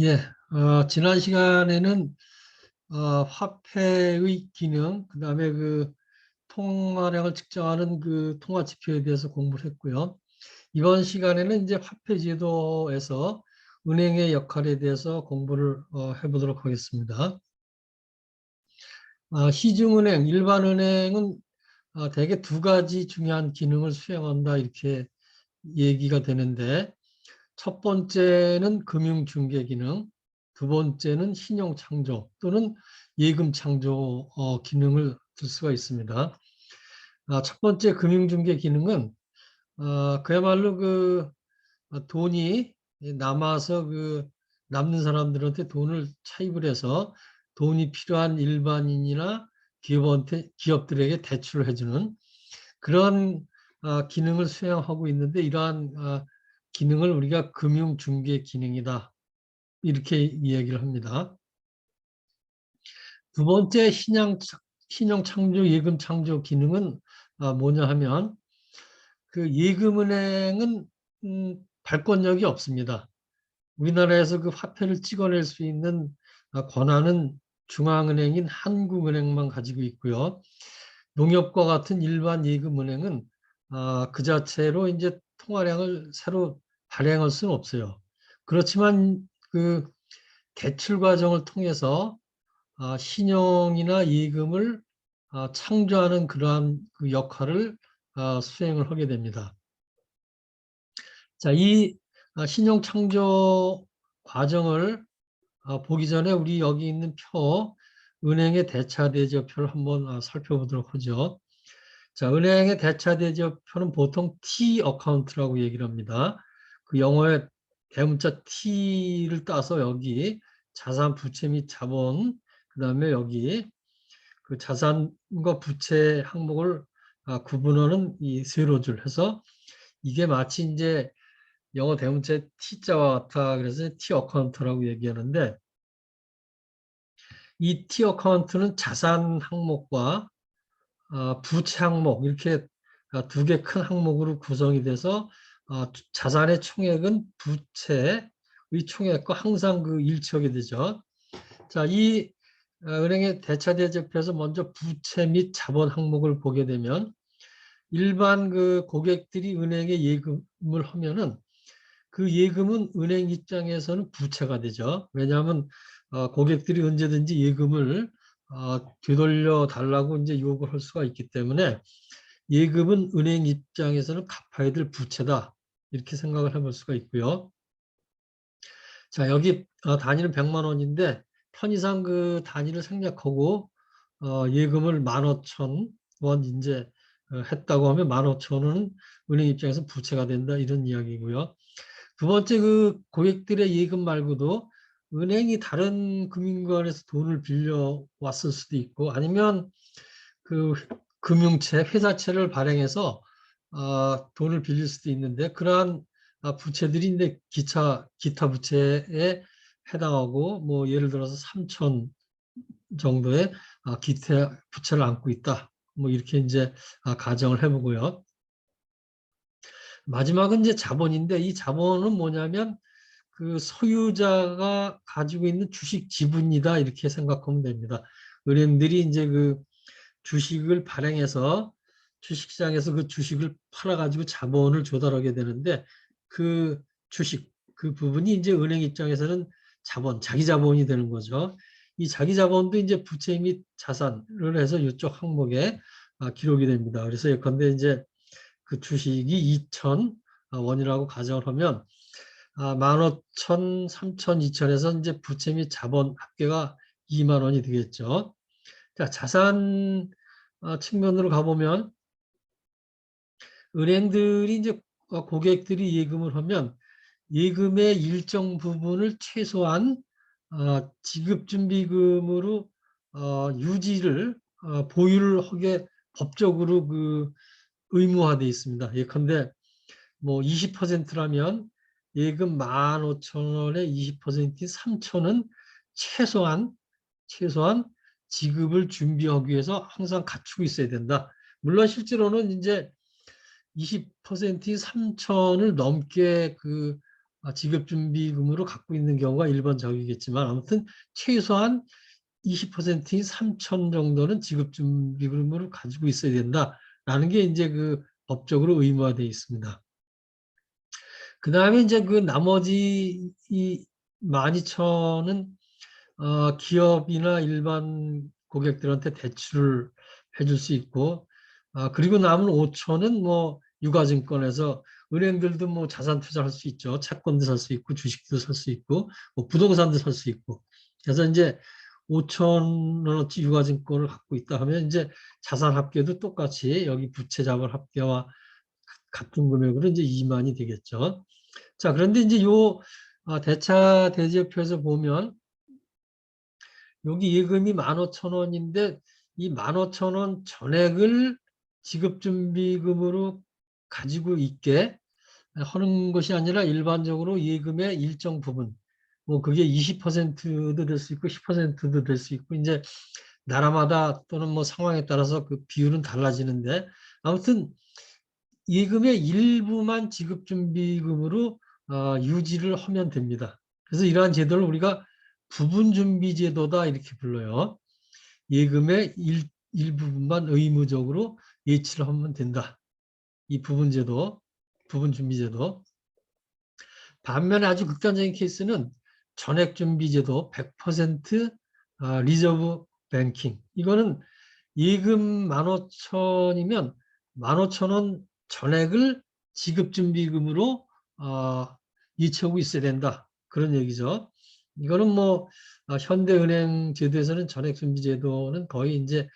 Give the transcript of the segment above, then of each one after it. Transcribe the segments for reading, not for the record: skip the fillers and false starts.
예, 지난 시간에는 화폐의 기능, 그다음에 그 통화량을 측정하는 그 통화 지표에 대해서 공부를 했고요. 이번 시간에는 이제 화폐 제도에서 은행의 역할에 대해서 공부를 해보도록 하겠습니다. 시중은행, 일반은행은 대개 두 가지 중요한 기능을 수행한다 이렇게 얘기가 되는데, 첫 번째는 금융중개 기능, 두 번째는 신용창조 또는 예금창조 기능을 들 수가 있습니다. 첫 번째 금융중개 기능은 그야말로 그 돈이 남아서 그 남는 사람들한테 돈을 차입을 해서 돈이 필요한 일반인이나 기업들에게 대출을 해주는 그런 기능을 수행하고 있는데, 이러한 기능을 우리가 금융중개 기능이다 이렇게 이야기를 합니다. 두 번째 신용창조, 예금창조 기능은 뭐냐 하면, 그 예금은행은 발권력이 없습니다. 우리나라에서 그 화폐를 찍어낼 수 있는 권한은 중앙은행인 한국은행만 가지고 있고요. 농협과 같은 일반 예금은행은 그 자체로 이제 통화량을 새로 발행할 수는 없어요. 그렇지만 그 대출 과정을 통해서 신용이나 예금을 창조하는 그러한 그 역할을 수행을 하게 됩니다. 자, 이 신용 창조 과정을 보기 전에 우리 여기 있는 표, 은행의 대차대조표를 한번 살펴보도록 하죠. 자, 은행의 대차대조표는 보통 T 어카운트라고 얘기를 합니다. 그 영어의 대문자 T를 따서 여기 자산, 부채 및 자본, 그 다음에 여기 그 자산과 부채 항목을 구분하는 이 세로줄 해서, 이게 마치 이제 영어 대문자 T자와 같아. 그래서 T 어카운트라고 얘기하는데, 이 T 어카운트는 자산 항목과 부채 항목 이렇게 두 개 큰 항목으로 구성이 돼서 자산의 총액은 부채의 총액과 항상 그 일치하게 되죠. 자, 이 은행의 대차대조표에서 먼저 부채 및 자본 항목을 보게 되면, 일반 그 고객들이 은행에 예금을 하면은 그 예금은 은행 입장에서는 부채가 되죠. 왜냐하면 고객들이 언제든지 예금을 되돌려 달라고 이제 요구를 할 수가 있기 때문에, 예금은 은행 입장에서는 갚아야 될 부채다 이렇게 생각을 해볼 수가 있고요. 자, 여기 단위는 100만 원인데 편의상 그 단위를 생략하고 예금을 15,000원 이제 했다고 하면 15,000원은 은행 입장에서 부채가 된다 이런 이야기고요. 두 번째, 그 고객들의 예금 말고도 은행이 다른 금융기관에서 돈을 빌려 왔을 수도 있고, 아니면 그 금융채, 회사채를 발행해서 돈을 빌릴 수도 있는데, 그러한 부채들이 이제 기타 부채에 해당하고, 뭐 예를 들어서 3천 정도의 기타 부채를 안고 있다. 뭐 이렇게 이제 가정을 해보고요. 마지막은 이제 자본인데, 이 자본은 뭐냐면 그 소유자가 가지고 있는 주식 지분이다 이렇게 생각하면 됩니다. 은행들이 이제 그 주식을 발행해서 주식시장에서 그 주식을 팔아가지고 자본을 조달하게 되는데, 그 주식 그 부분이 이제 은행 입장에서는 자본, 자기 자본이 되는 거죠. 이 자기 자본도 이제 부채 및 자산을 해서 이쪽 항목에 기록이 됩니다. 그래서 예컨대 이제 그 주식이 2천 원이라고 가정을 하면 15,000, 3,000, 2,000에서 이제 부채 및 자본 합계가 2만 원이 되겠죠. 자, 자산 측면으로 가보면, 은행들이 이제 고객들이 예금을 하면 예금의 일정 부분을 최소한 지급준비금으로 유지를 보유를 하게 법적으로 그 의무화되어 있습니다. 예컨대 뭐 20%라면 예금 15,000원에 20%인 3,000은 최소한 지급을 준비하기 위해서 항상 갖추고 있어야 된다. 물론 실제로는 이제 20%인 3,000을 넘게 그 지급준비금으로 갖고 있는 경우가 일반적이겠지만 아무튼 최소한 20%인 3천 정도는 지급준비금으로 가지고 있어야 된다라는 게 이제 그 법적으로 의무화되어 있습니다. 그 다음에 이제 그 나머지 이 12,000은 기업이나 일반 고객들한테 대출을 해줄 수 있고, 그리고 남은 5천은 뭐 유가증권에서 은행들도 뭐 자산 투자할 수 있죠. 채권도 살 수 있고, 주식도 살 수 있고, 뭐 부동산도 살 수 있고. 그래서 이제 5천 원어치 유가증권을 갖고 있다 하면 이제 자산 합계도 똑같이 여기 부채 자본 합계와 같은 금액으로 이제 2만이 되겠죠. 자, 그런데 이제 요 대차 대지표에서 보면 여기 예금이 15,000원인데 이 15,000원 전액을 지급준비금으로 가지고 있게 하는 것이 아니라 일반적으로 예금의 일정 부분, 뭐 그게 20%도 될 수 있고 10%도 될 수 있고 이제 나라마다 또는 뭐 상황에 따라서 그 비율은 달라지는데 아무튼 예금의 일부만 지급준비금으로 유지를 하면 됩니다. 그래서 이러한 제도를 우리가 부분준비제도다 이렇게 불러요. 예금의 일부분만 의무적으로 예치를 하면 된다. 이 부분제도, 부분준비제도. 반면에 아주 극단적인 케이스는 전액준비제도 100% 리저브 뱅킹. 이거는 예금 15,000이면 15,000원 전액을 지급준비금으로 예치하고 있어야 된다. 그런 얘기죠. 이거는 뭐 현대은행 제도에서는 전액준비제도는 거의 이제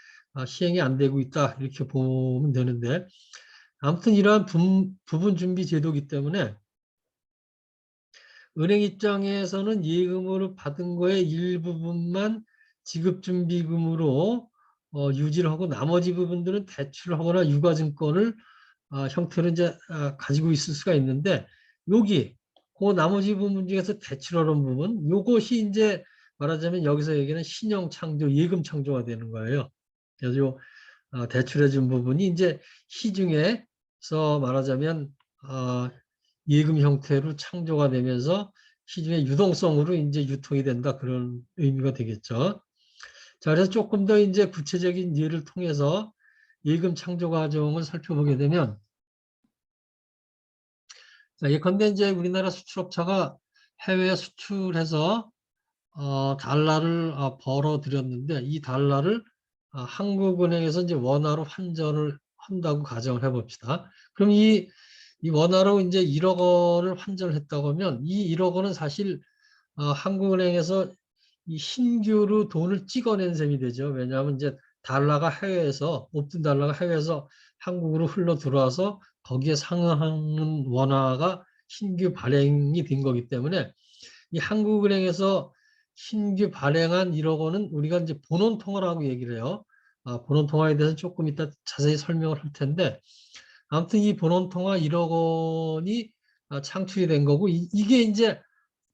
시행이 안 되고 있다 이렇게 보면 되는데 아무튼 이러한 부분준비제도이기 때문에 은행 입장에서는 예금으로 받은 거의 일부분만 지급준비금으로 유지를 하고 나머지 부분들은 대출을 하거나 유가증권을 형태로 이제 가지고 있을 수가 있는데 여기 그 나머지 부분 중에서 대출하는 부분 요것이 이제 말하자면 여기서 얘기하는 신용 창조, 예금 창조가 되는 거예요. 그래서 요 대출해 준 부분이 이제 시중에서 말하자면 예금 형태로 창조가 되면서 시중의 유동성으로 이제 유통이 된다 그런 의미가 되겠죠. 자, 그래서 조금 더 이제 구체적인 예를 통해서 예금 창조 과정을 살펴보게 되면, 자, 예컨대 이제 우리나라 수출업자가 해외에 수출해서 달러를 벌어 들였는데 이 달러를 한국은행에서 이제 원화로 환전을 한다고 가정을 해봅시다. 그럼 이 원화로 이제 1억 원을 환전을 했다고 하면 이 1억 원은 사실 한국은행에서 이 신규로 돈을 찍어낸 셈이 되죠. 왜냐하면 이제 달러가 해외에서 없던 달러가 해외에서 한국으로 흘러 들어와서 거기에 상응하는 원화가 신규 발행이 된 거기 때문에 이 한국은행에서 신규 발행한 1억 원은 우리가 이제 본원통화라고 얘기를 해요. 본원통화에 대해서 조금 이따 자세히 설명을 할 텐데 아무튼 이 본원통화 1억 원이 창출이 된 거고 이게 이제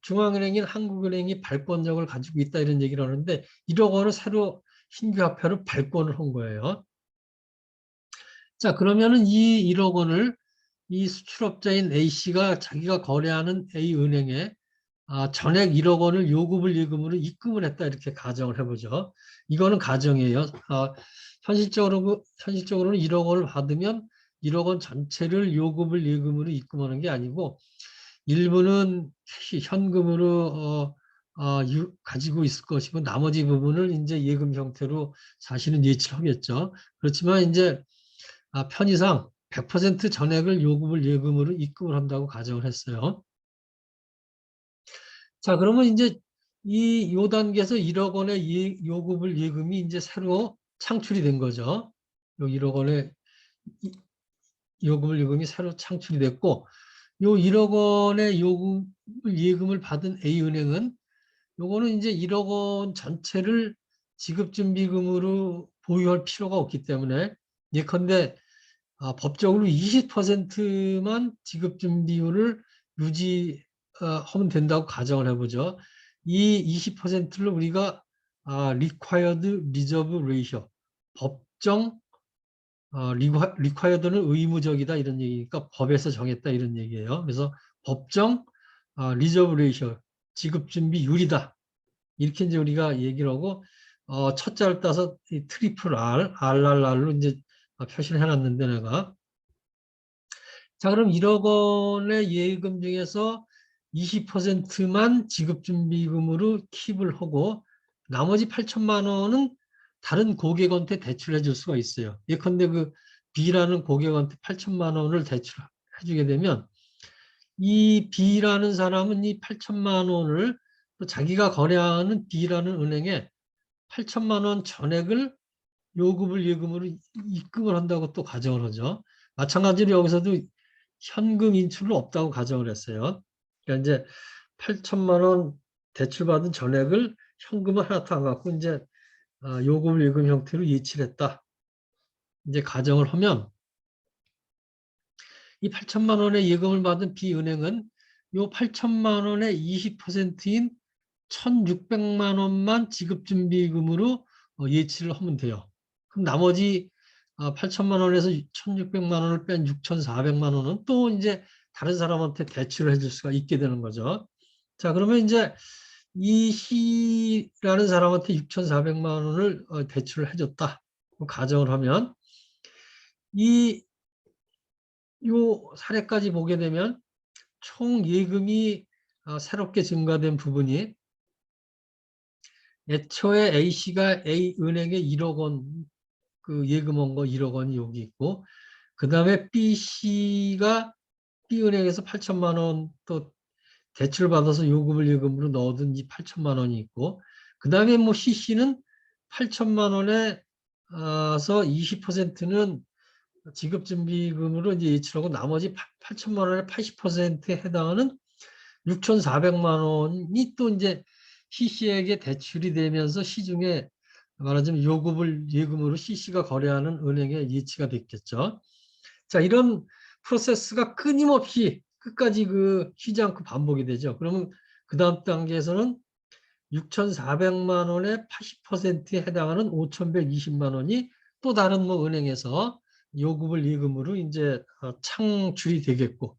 중앙은행인 한국은행이 발권력을 가지고 있다 이런 얘기를 하는데 1억 원을 새로 신규 화폐로 발권을 한 거예요. 자, 그러면은 이 1억 원을 이 수출업자인 A씨가 자기가 거래하는 A은행에 전액 1억 원을 요금을 예금으로 입금을 했다 이렇게 가정을 해보죠. 이거는 가정이에요. 현실적으로는 1억 원을 받으면 1억 원 전체를 요금을 예금으로 입금하는 게 아니고 일부는 캐시 현금으로 가지고 있을 것이고 나머지 부분을 이제 예금 형태로 사실은 예치를 하겠죠. 그렇지만 이제 편의상 100% 전액을 요금을 예금으로 입금을 한다고 가정을 했어요. 자, 그러면 이제 요 단계에서 1억 원의 요금을 예금이 이제 새로 창출이 된 거죠. 요 1억 원의 요금을 예금이 새로 창출이 됐고 요 1억 원의 요금을 예금을 받은 A은행은 요거는 이제 1억 원 전체를 지급준비금으로 보유할 필요가 없기 때문에 예컨대 법적으로 20%만 지급준비율을 유지하면 된다고 가정을 해보죠. 이 20%를 우리가 required reserve ratio, 법정 required는 의무적이다 이런 얘기니까 법에서 정했다 이런 얘기예요. 그래서 법정 리저브 레이셔, 지급준비율이다. 이렇게 이제 우리가 얘기를 하고, 첫 자를 따서 이 트리플 R, RRR로 이제 표시를 해놨는데 내가. 자, 그럼 1억 원의 예금 중에서 20%만 지급준비금으로 킵을 하고 나머지 8천만 원은 다른 고객한테 대출해 줄 수가 있어요. 예컨대 그 B라는 고객한테 8천만 원을 대출해 주게 되면 이 B라는 사람은 이 8천만 원을 또 자기가 거래하는 B라는 은행에 8천만 원 전액을 요금을 예금으로 입금을 한다고 또 가정을 하죠. 마찬가지로 여기서도 현금 인출은 없다고 가정을 했어요. 그러니까 이제 8천만 원 대출받은 전액을 현금을 하나도 안 갖고 이제 요금 예금 형태로 예치를 했다. 이제 가정을 하면 이 8천만 원의 예금을 받은 B은행은 요 8천만 원의 20%인 1,600만 원만 지급준비금으로 예치를 하면 돼요. 그럼 나머지 8천만 원에서 1,600만 원을 뺀 6,400만 원은 또 이제 다른 사람한테 대출을 해줄 수가 있게 되는 거죠. 자, 그러면 이제 이 C라는 사람한테 6,400만 원을 대출을 해줬다. 가정을 하면 이 요 사례까지 보게 되면 총 예금이 새롭게 증가된 부분이 애초에 A씨가 A은행에 1억 원 그 예금한 거 1억 원이 여기 있고 그 다음에 B씨가 B은행에서 8천만 원 또 대출 받아서 요금을 예금으로 넣어둔 이 8천만 원이 있고 그 다음에 뭐 C씨는 8천만 원에서 20%는 지급준비금으로 이제 예치하고 나머지 8천만 원의 80%에 해당하는 6,400만 원이 또 이제 C씨에게 대출이 되면서 시중에 말하자면 요금을 예금으로 C씨가 거래하는 은행에 예치가 됐겠죠. 자, 이런 프로세스가 끊임없이 끝까지 그 쉬지 않고 반복이 되죠. 그러면 그 다음 단계에서는 6,400만 원의 80%에 해당하는 5,120만 원이 또 다른 뭐 은행에서 요금을 예금으로 이제 창출이 되겠고.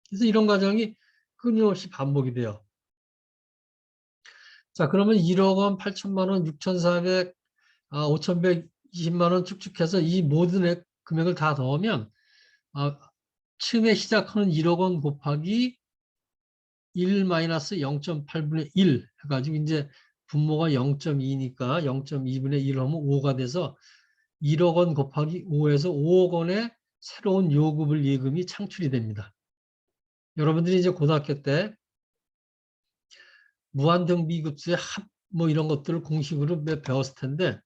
그래서 이런 과정이 끊임없이 반복이 돼요. 자, 그러면 1억 원, 8천만 원, 6,400, 5,120만 원 쭉쭉해서 이 모든 금액을 다 더하면 처음에 시작하는 1억 원 곱하기 1-0.8분의 1 해가지고 이제 분모가 0.2니까 0.2분의 1 하면 5가 돼서 1억 원 곱하기 5에서 5억 원의 새로운 요금을 예금이 창출이 됩니다. 여러분들이 이제 고등학교 때 무한정비급수의 합 뭐 이런 것들을 공식으로 배웠을 텐데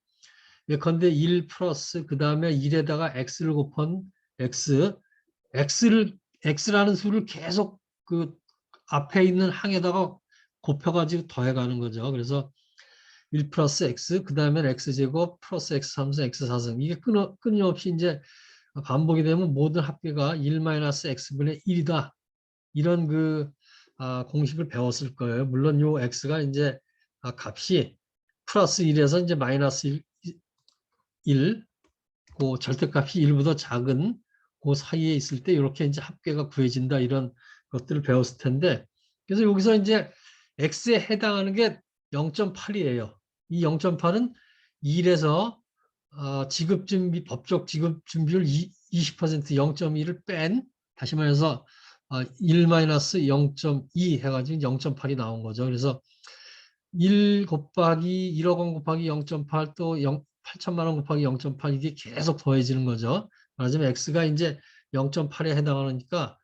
예컨대 1 플러스 그 다음에 1에다가 x를 곱한 x라는 수를 계속 그 앞에 있는 항에다가 곱혀가지고 더해가는 거죠. 그래서 1 플러스 x 그 다음에 x제곱 플러스 x3승 x4승 이게 끊임없이 이제 반복이 되면 모든 합계가 1 마이너스 x분의 1이다. 이런 그 공식을 배웠을 거예요. 물론 요 x가 이제 값이 플러스 1에서 이제 마이너스 1, 그 절대값이 1보다 작은 그 사이에 있을 때 이렇게 이제 합계가 구해진다 이런 것들을 배웠을 텐데 그래서 여기서 이제 x에 해당하는 게 0.8이에요. 이 0.8은 1에서 지급준비 법적 지급준비율 20% 0.1을 뺀 다시 말해서 1-0.2 해가지고 0.8이 나온 거죠. 그래서 1 곱하기 1억 원 곱하기 0.8 또 8천만 원 곱하기 0.8 이게 계속 더해지는 거죠. 말하자면 x가 이제 0.8에 해당하니까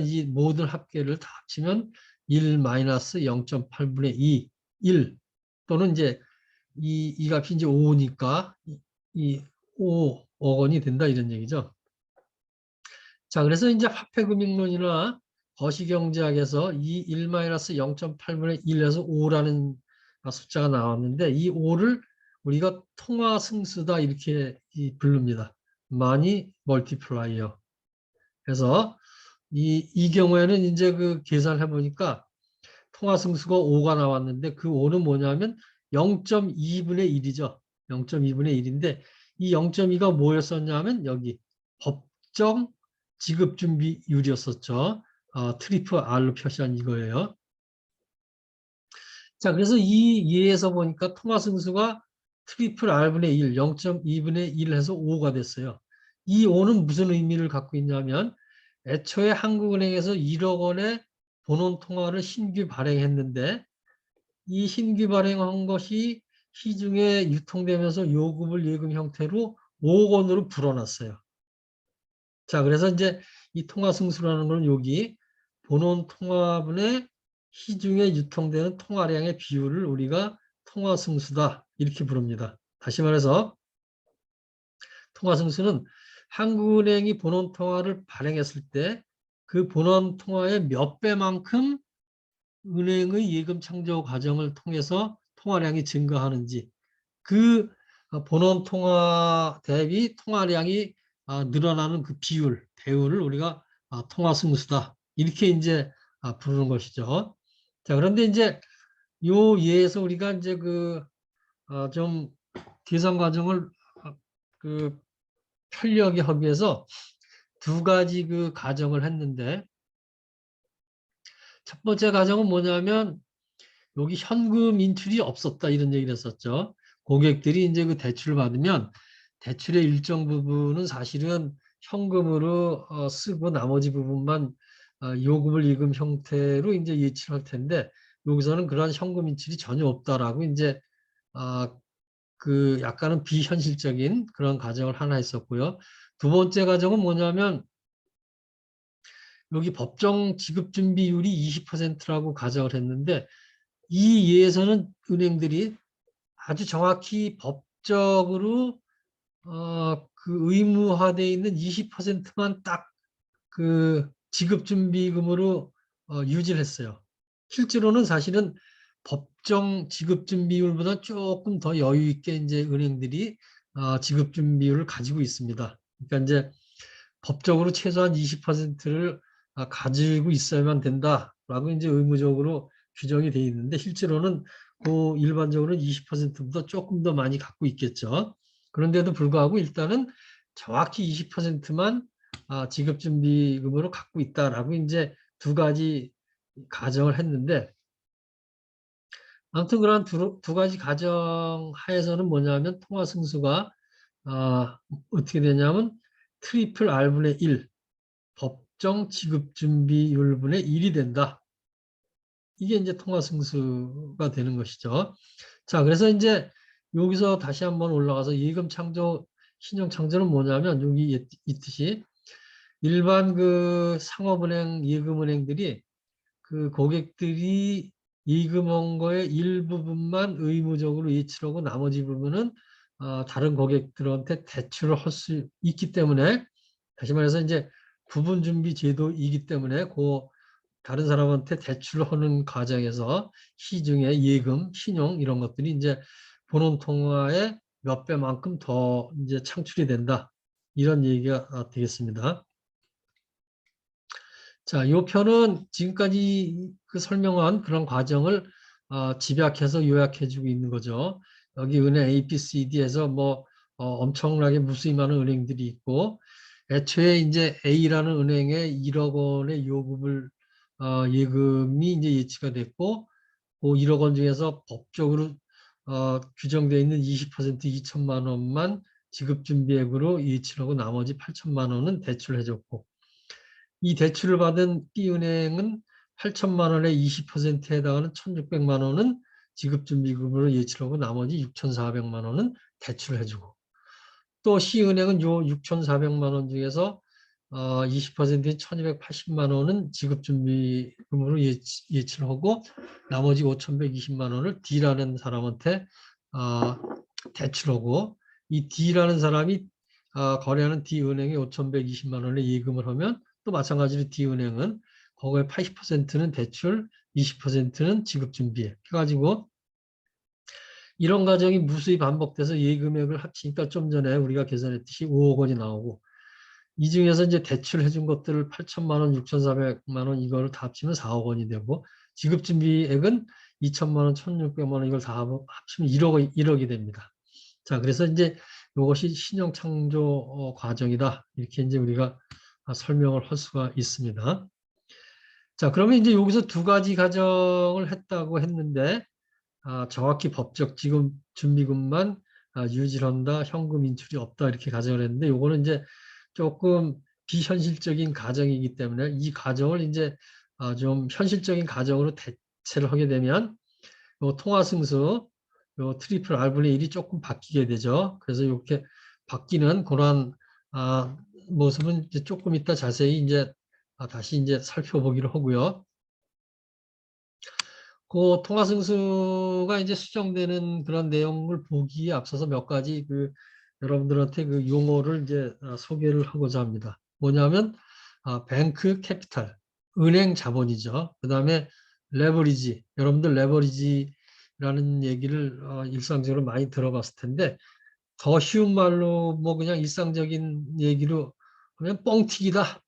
이 모든 합계를 다 합치면 1-0.8분의 2, 1 또는 이제 이 값이 이제 5니까 이 5억 원이 된다 이런 얘기죠. 자, 그래서 이제 화폐금융론이나 거시경제학에서 이 1-0.8분의 1에서 5라는 숫자가 나왔는데 이 5를 우리가 통화승수다 이렇게 부릅니다. 많이 멀티플라이어. 그래서 이 경우에는 이제 그 계산을 해보니까 통화승수가 5가 나왔는데 그 5는 뭐냐면 0.2분의 1이죠. 0.2분의 1인데 이 0.2가 뭐였었냐면 여기 법정 지급준비율이었었죠. 트리플 R로 표시한 이거예요. 자, 그래서 이 예에서 보니까 통화승수가 트리플 R분의 1, 0.2분의 1 해서 5가 됐어요. 이 5는 무슨 의미를 갖고 있냐면 애초에 한국은행에서 1억 원의 본원 통화를 신규 발행했는데 이 신규 발행한 것이 시중에 유통되면서 요금을 예금 형태로 5억 원으로 불어났어요. 자, 그래서 이제 이 통화승수라는 건 여기 본원 통화분의 시중에 유통되는 통화량의 비율을 우리가 통화승수다 이렇게 부릅니다. 다시 말해서 통화승수는 한국은행이 본원 통화를 발행했을 때 그 본원 통화의 몇 배만큼 은행의 예금 창조 과정을 통해서 통화량이 증가하는지 그 본원 통화 대비 통화량이 늘어나는 그 배율을 우리가 통화 승수다. 이렇게 이제 부르는 것이죠. 자, 그런데 이제 요 예에서 우리가 이제 좀 계산 과정을 그 편리하게 하기 위해서 두 가지 그 가정을 했는데 첫 번째 가정은 뭐냐면 여기 현금 인출이 없었다 이런 얘기를 했었죠. 고객들이 이제 그 대출을 받으면 대출의 일정 부분은 사실은 현금으로 쓰고 나머지 부분만 요금을 예금 형태로 이제 예치할 텐데 여기서는 그러한 현금 인출이 전혀 없다라고 이제 아, 그 약간은 비현실적인 그런 가정을 하나 했었고요. 두 번째 가정은 뭐냐면 여기 법정 지급 준비율이 20%라고 가정을 했는데 이 예에서는 은행들이 아주 정확히 법적으로 그 의무화되어 있는 20%만 딱 그 지급준비금으로 유지를 했어요. 실제로는 사실은 법정 지급준비율보다 조금 더 여유 있게 이제 은행들이 지급준비율을 가지고 있습니다. 그러니까 이제 법적으로 최소한 20%를 가지고 있어야만 된다라고 이제 의무적으로 규정이 되어 있는데 실제로는 그 일반적으로는 20%보다 조금 더 많이 갖고 있겠죠. 그런데도 불구하고 일단은 정확히 20%만 지급준비금으로 갖고 있다라고 이제 두 가지 가정을 했는데 아무튼 그런 두 가지 가정 하에서는 뭐냐면 통화 승수가 어떻게 되냐면 트리플 R분의 1 법정 지급준비율분의 1이 된다. 이게 이제 통화승수가 되는 것이죠. 자, 그래서 이제 여기서 다시 한번 올라가서 예금 창조, 신용 창조는 뭐냐면 여기 있듯이 일반 그 상업은행, 예금은행들이 그 고객들이 예금한 거의 일부분만 의무적으로 예치하고 나머지 부분은 다른 고객들한테 대출을 할 수 있기 때문에 다시 말해서 이제 구분 준비 제도이기 때문에 다른 사람한테 대출을 하는 과정에서 시중에 예금, 신용 이런 것들이 이제 본원 통화의 몇 배만큼 더 이제 창출이 된다. 이런 얘기가 되겠습니다. 자, 이 표는 지금까지 그 설명한 그런 과정을 집약해서 요약해주고 있는 거죠. 여기 은행 A, B, C, D에서 뭐 엄청나게 무수히 많은 은행들이 있고 애초에 이제 A라는 은행에 1억 원의 예금이 이제 예치가 됐고 그 1억 원 중에서 법적으로 규정되어 있는 20% 2천만 원만 지급준비액으로 예치를 하고 나머지 8천만 원은 대출을 해줬고 이 대출을 받은 B은행은 8천만 원의 20%에 해당하는 1,600만 원은 지급준비금으로 예치하고 나머지 6,400만 원은 대출을 해주고 또 C은행은 요 6,400만 원 중에서 20%인 1,280만 원은 지급준비금으로 예치를 하고 나머지 5,120만 원을 D라는 사람한테 대출하고 이 D라는 사람이 거래하는 D은행에 5,120만 원의 예금을 하면 또 마찬가지로 D은행은 거기에 80%는 대출, 20%는 지급준비액 해가지고 이런 과정이 무수히 반복돼서 예금액을 합치니까 좀 전에 우리가 계산했듯이 5억 원이 나오고 이 중에서 이제 대출해 준 것들을 8천만 원, 6,400만 원 이거를 다 합치면 4억 원이 되고 지급준비액은 2천만 원, 1,600만 원 이걸 다 합치면 1억이 됩니다. 자, 그래서 이제 이것이 신용창조 과정이다. 이렇게 이제 우리가 설명을 할 수가 있습니다. 자, 그러면 이제 여기서 두 가지 가정을 했다고 했는데, 정확히 법적 지금 준비금만 유지한다, 현금 인출이 없다 이렇게 가정을 했는데, 요거는 이제 조금 비현실적인 가정이기 때문에 이 가정을 이제 좀 현실적인 가정으로 대체를 하게 되면 요 통화승수, 요 트리플 R분의 1이 조금 바뀌게 되죠. 그래서 이렇게 바뀌는 그러한 모습은 이제 조금 이따 자세히 이제 다시 이제 살펴보기로 하고요. 그 통화승수가 이제 수정되는 그런 내용을 보기에 앞서서 몇 가지 여러분들한테 그 용어를 이제 소개를 하고자 합니다. 뭐냐면 뱅크 캐피탈, 은행 자본이죠. 그다음에 레버리지, 여러분들 레버리지라는 얘기를 일상적으로 많이 들어봤을 텐데 더 쉬운 말로 뭐 그냥 일상적인 얘기로 그냥 뻥튀기다.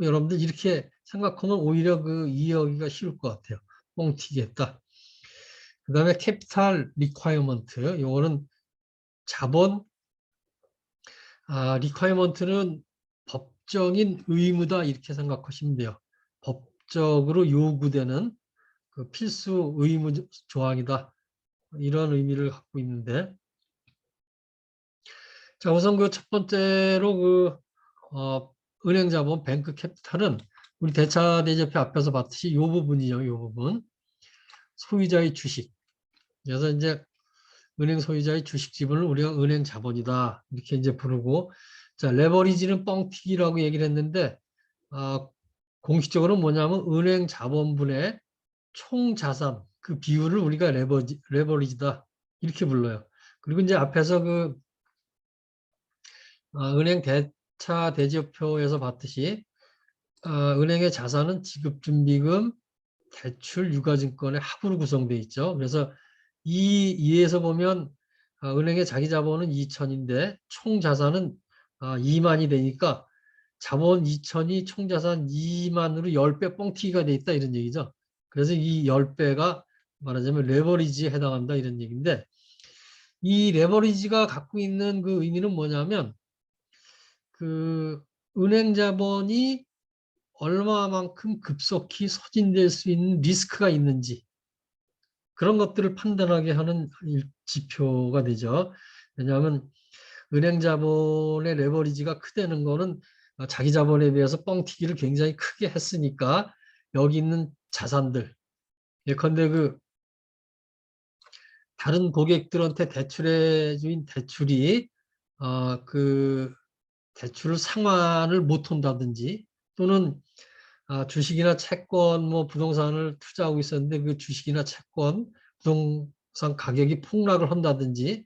여러분들 이렇게 생각하면 오히려 그 이해하기가 쉬울 것 같아요. 뻥튀기 했다. 그 다음에 캐피탈 리콰이어먼트, 요거는 자본, 리콰이어먼트는 법적인 의무다 이렇게 생각하시면 돼요. 법적으로 요구되는 그 필수 의무 조항이다. 이런 의미를 갖고 있는데, 자, 우선 그 첫 번째로 은행 자본, 뱅크 캐피탈은 우리 대차 대조표 앞에서 봤듯이 이 부분이죠. 이 부분. 소유자의 주식. 그래서 이제 은행 소유자의 주식 지분을 우리가 은행 자본이다. 이렇게 이제 부르고, 자, 레버리지는 뻥튀기라고 얘기를 했는데, 공식적으로 뭐냐면 은행 자본분의 총 자산, 그 비율을 우리가 레버리지다. 이렇게 불러요. 그리고 이제 앞에서 은행 대차 대지표에서 봤듯이, 은행의 자산은 지급준비금, 대출, 유가증권의 합으로 구성되어 있죠. 그래서 이에서 보면 은행의 자기 자본은 2천인데 총 자산은 2만이 되니까 자본 2천이 총 자산 2만으로 10배 뻥튀기가 돼 있다 이런 얘기죠. 그래서 이 10배가 말하자면 레버리지에 해당한다 이런 얘기인데 이 레버리지가 갖고 있는 그 의미는 뭐냐면 그 은행 자본이 얼마만큼 급속히 소진될 수 있는 리스크가 있는지 그런 것들을 판단하게 하는 지표가 되죠. 왜냐하면 은행 자본의 레버리지가 크다는 거는 자기 자본에 비해서 뻥튀기를 굉장히 크게 했으니까 여기 있는 자산들 예컨대 다른 고객들한테 대출해 주인 대출이 그 대출을 상환을 못 한다든지 또는 주식이나 채권, 뭐 부동산을 투자하고 있었는데 그 주식이나 채권, 부동산 가격이 폭락을 한다든지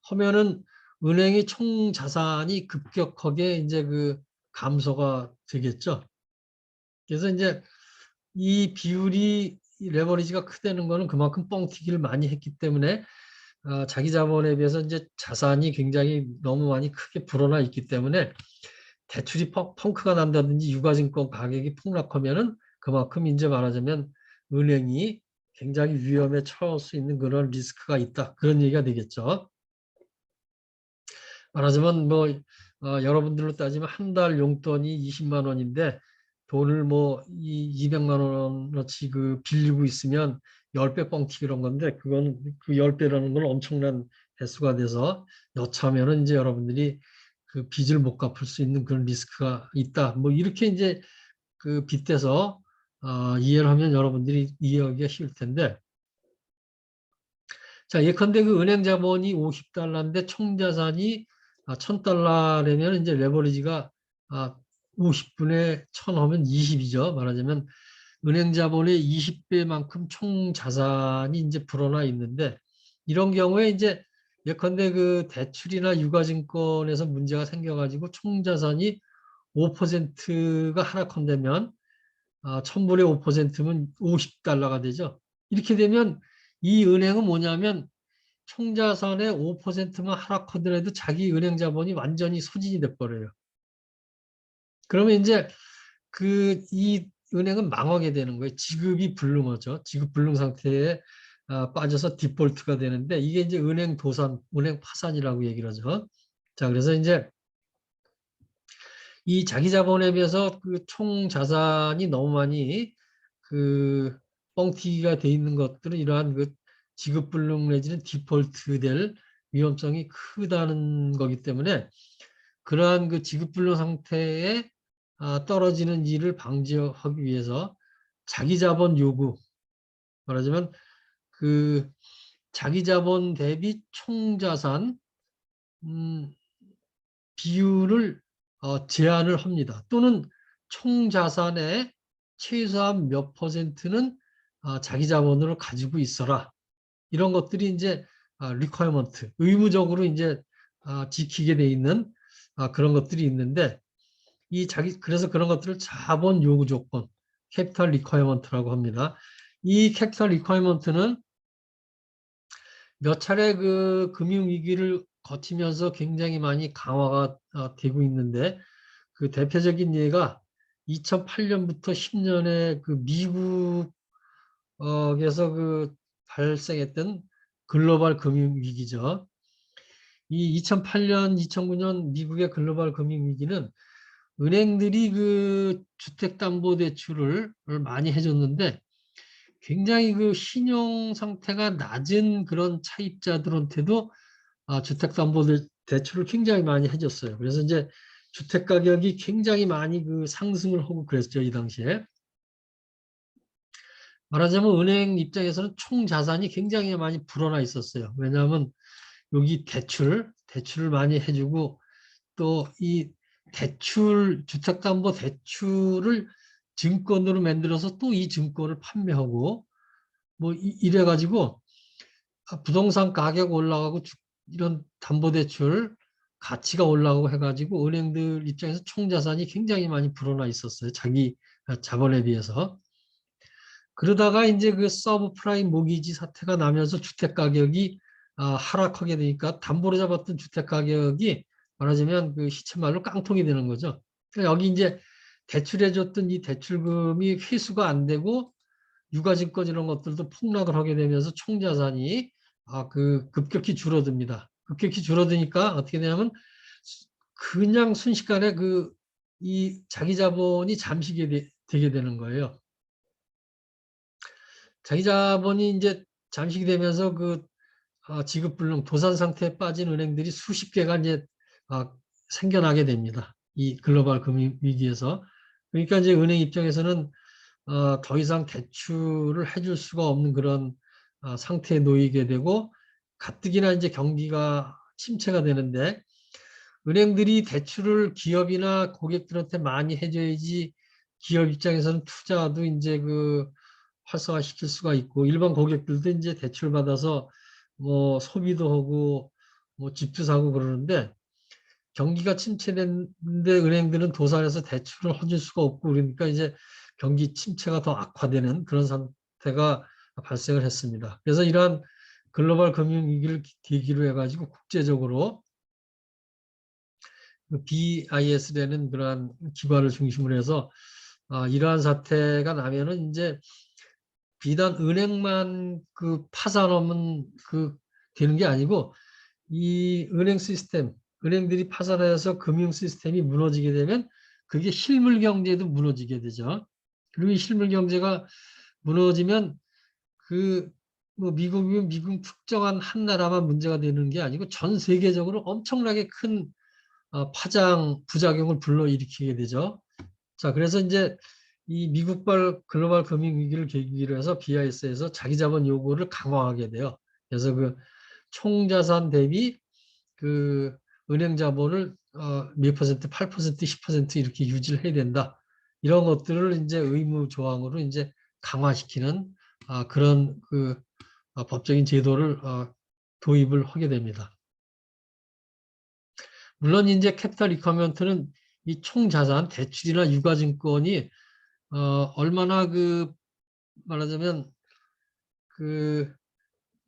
하면은 은행의 총 자산이 급격하게 이제 감소가 되겠죠. 그래서 이제 이 비율이 이 레버리지가 크다는 거는 그만큼 뻥튀기를 많이 했기 때문에 자기 자본에 비해서 이제 자산이 굉장히 너무 많이 크게 불어나 있기 때문에 대출이 펑크가 난다든지 유가증권 가격이 폭락하면은 그만큼 이제 말하자면 은행이 굉장히 위험에 처할 수 있는 그런 리스크가 있다. 그런 얘기가 되겠죠. 말하자면 여러분들로 따지면 한 달 용돈이 20만 원인데 돈을 뭐 200만 원어치 빌리고 있으면 10배 뻥튀기 이런 건데 그건 그 10배라는 건 엄청난 대수가 돼서 여차하면은 이제 여러분들이 그 빚을 못 갚을 수 있는 그런 리스크가 있다. 뭐 이렇게 이제 빗대서 이해를 하면 여러분들이 이해하기가 쉬울 텐데 자, 예컨대 그 은행 자본이 50달러인데 총 자산이 1000달러라면 이제 레버리지가 50분의 1000 하면 20이죠. 말하자면 은행 자본의 20배만큼 총 자산이 이제 불어나 있는데 이런 경우에 이제 예컨대 그 대출이나 유가증권에서 문제가 생겨가지고 총 자산이 5%가 하락한다면 1000분의 5%면 50달러가 되죠. 이렇게 되면 이 은행은 뭐냐면 총자산의 5%만 하락하더라도 자기 은행 자본이 완전히 소진이 돼버려요. 그러면 이제 이 은행은 망하게 되는 거예요. 지급이 불능하죠. 지급 불능 상태에 빠져서 디폴트가 되는데 이게 이제 은행 도산, 은행 파산이라고 얘기를 하죠. 자, 그래서 이제 이 자기 자본에 비해서 그 총 자산이 너무 많이 그 뻥튀기가 돼 있는 것들은 이러한 그 지급불능 내지는 디폴트 될 위험성이 크다는 거기 때문에 그러한 그 지급불능 상태에 떨어지는 일을 방지하기 위해서 자기자본 요구, 말하자면 그 자기자본 대비 총자산 비율을 제한을 합니다. 또는 총자산의 최소한 몇 퍼센트는 자기 자본으로 가지고 있어라. 이런 것들이 이제 requirement, 의무적으로 이제 지키게 돼 있는 그런 것들이 있는데 그래서 그런 것들을 자본 요구 조건, 캐피탈 리ኳ어먼트라고 합니다. 이 캐피탈 리ኳ어먼트는 몇 차례 그 금융위기를 거치면서 굉장히 많이 강화가 되고 있는데 그 대표적인 예가 2008년부터 10년에 그 미국에서 그 발생했던 글로벌 금융위기죠. 이 2008년, 2009년 미국의 글로벌 금융위기는 은행들이 그 주택담보대출을 많이 해줬는데 굉장히 그 신용 상태가 낮은 그런 차입자들한테도 주택담보대출을 굉장히 많이 해줬어요. 그래서 이제 주택 가격이 굉장히 많이 그 상승을 하고 그랬죠, 이 당시에. 말하자면 은행 입장에서는 총 자산이 굉장히 많이 불어나 있었어요. 왜냐하면 여기 대출을 많이 해주고 또 이 주택담보대출을 증권으로 만들어서 또 이 증권을 판매하고 뭐 이래가지고 부동산 가격 올라가고 이런 담보대출 가치가 올라가고 해가지고 은행들 입장에서 총자산이 굉장히 많이 불어나 있었어요. 자기 자본에 비해서. 그러다가 이제 그 서브프라임 모기지 사태가 나면서 주택 가격이 하락하게 되니까 담보로 잡았던 주택 가격이 말하자면 그 시체말로 깡통이 되는 거죠. 그러니까 여기 이제 대출해줬던 이 대출금이 회수가 안 되고 유가증권 이런 것들도 폭락을 하게 되면서 총자산이 그 급격히 줄어듭니다. 급격히 줄어드니까 어떻게 되냐면 그냥 순식간에 그 이 자기 자본이 잠식이 되게 되는 거예요. 자기 자본이 이제 잠식이 되면서 그 지급불능 도산 상태에 빠진 은행들이 수십 개가 이제 생겨나게 됩니다. 이 글로벌 금융 위기에서. 그러니까 이제 은행 입장에서는 더 이상 대출을 해줄 수가 없는 그런 상태에 놓이게 되고 가뜩이나 이제 경기가 침체가 되는데 은행들이 대출을 기업이나 고객들한테 많이 해줘야지 기업 입장에서는 투자도 이제 그 활성화시킬 수가 있고 일반 고객들도 이제 대출 받아서 뭐 소비도 하고 뭐 집도 사고 그러는데 경기가 침체됐는데 은행들은 도산해서 대출을 해줄 수가 없고 그러니까 이제 경기 침체가 더 악화되는 그런 상태가 발생을 했습니다. 그래서 이러한 글로벌 금융위기를 계기로 해가지고 국제적으로 BIS라는 그러한 기관을 중심으로 해서 이러한 사태가 나면은 이제 비단 은행만 그 파산하면 그 되는 게 아니고 이 은행 시스템, 은행들이 파산해서 금융 시스템이 무너지게 되면 그게 실물 경제도 무너지게 되죠. 그리고 이 실물 경제가 무너지면 그 뭐 미국이면 미국 특정한 한 나라만 문제가 되는 게 아니고 전 세계적으로 엄청나게 큰 파장 부작용을 불러일으키게 되죠. 자, 그래서 이제 이 미국발 글로벌 금융 위기를 계기로 해서 BIS에서 자기 자본 요구를 강화하게 돼요. 그래서 그 총자산 대비 그 은행 자본을 몇 퍼센트, 8%, 10% 이렇게 유지를 해야 된다. 이런 것들을 이제 의무 조항으로 이제 강화시키는 그런 그 법적인 제도를 도입을 하게 됩니다. 물론 이제 캐피탈 리쿼어먼트는 이 총자산, 대출이나 유가증권이 얼마나 그 말하자면 그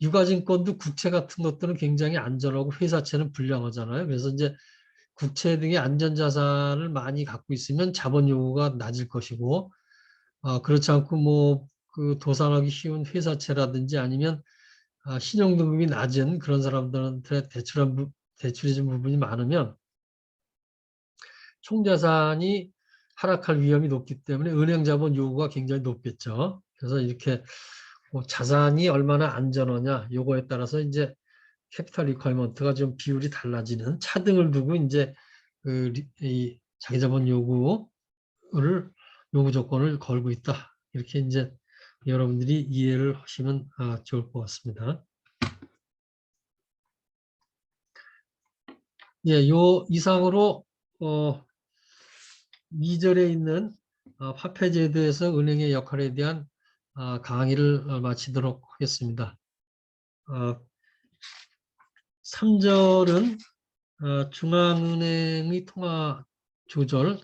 유가증권도 국채 같은 것들은 굉장히 안전하고 회사채는 불량하잖아요. 그래서 이제 국채 등의 안전자산을 많이 갖고 있으면 자본 요구가 낮을 것이고 그렇지 않고 뭐 그 도산하기 쉬운 회사채라든지 아니면 신용등급이 낮은 그런 사람들한테 대출해준 부분이 많으면 총자산이 하락할 위험이 높기 때문에 은행 자본 요구가 굉장히 높겠죠. 그래서 이렇게 뭐 자산이 얼마나 안전하냐 요거에 따라서 이제 캐피탈 리ኳ이먼트가 좀 비율이 달라지는 차등을 두고 이제 이 자기 자본 요구 조건을 걸고 있다. 이렇게 이제 여러분들이 이해를 하시면 좋을 것 같습니다. 예, 요 이상으로 2절에 있는 화폐제도에서 은행의 역할에 대한 강의를 마치도록 하겠습니다. 3절은 중앙은행의 통화 조절,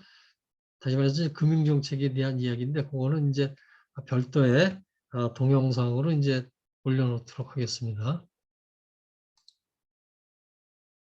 다시 말해서 금융정책에 대한 이야기인데, 그거는 이제 별도의 동영상으로 이제 올려놓도록 하겠습니다.